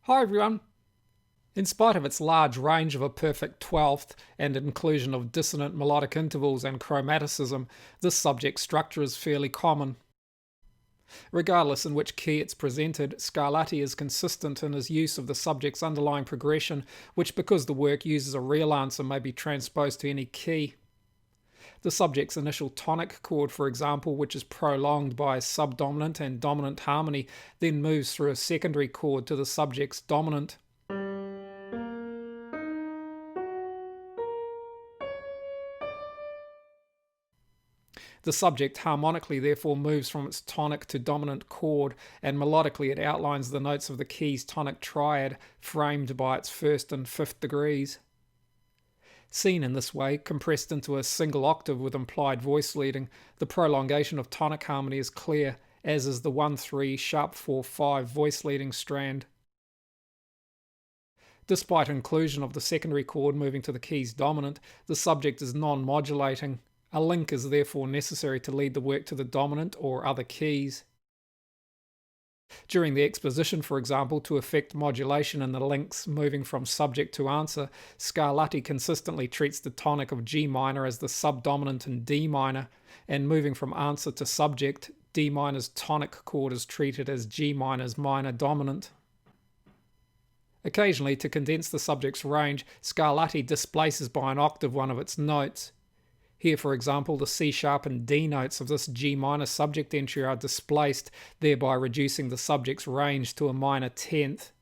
Hi everyone! In spite of its large range of a perfect 12th and inclusion of dissonant melodic intervals and chromaticism, this subject structure is fairly common. Regardless in which key it's presented, Scarlatti is consistent in his use of the subject's underlying progression, which, because the work uses a real answer, may be transposed to any key. The subject's initial tonic chord, for example, which is prolonged by a subdominant and dominant harmony, then moves through a secondary chord to the subject's dominant. The subject harmonically therefore moves from its tonic to dominant chord, and melodically it outlines the notes of the key's tonic triad, framed by its first and fifth degrees. Seen in this way, compressed into a single octave with implied voice leading, the prolongation of tonic harmony is clear, as is the 1-3 sharp 4-5 voice leading strand. Despite inclusion of the secondary chord moving to the key's dominant, the subject is non-modulating. A link is therefore necessary to lead the work to the dominant or other keys. During the exposition, for example, to effect modulation in the links moving from subject to answer, Scarlatti consistently treats the tonic of G minor as the subdominant in D minor, and moving from answer to subject, D minor's tonic chord is treated as G minor's minor dominant. Occasionally, to condense the subject's range, Scarlatti displaces by an octave one of its notes. Here, for example, the C sharp and D notes of this G minor subject entry are displaced, thereby reducing the subject's range to a minor 10th.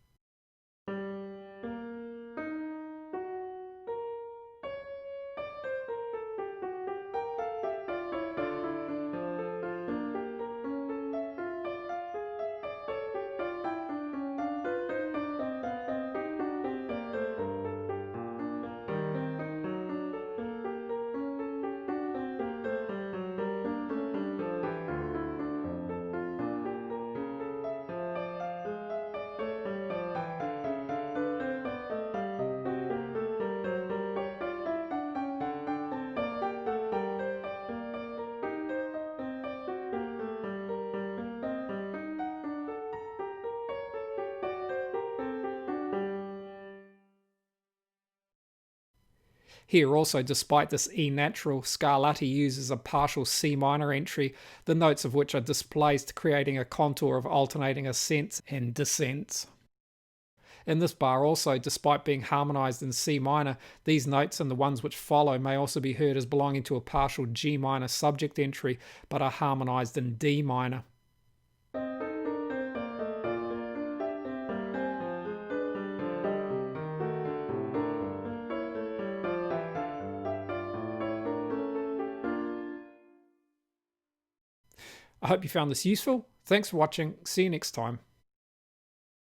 Here also, despite this E natural, Scarlatti uses a partial C minor entry, the notes of which are displaced, creating a contour of alternating ascents and descents. In this bar also, despite being harmonized in C minor, these notes and the ones which follow may also be heard as belonging to a partial G minor subject entry, but are harmonized in D minor. I hope you found this useful. Thanks for watching. See you next time.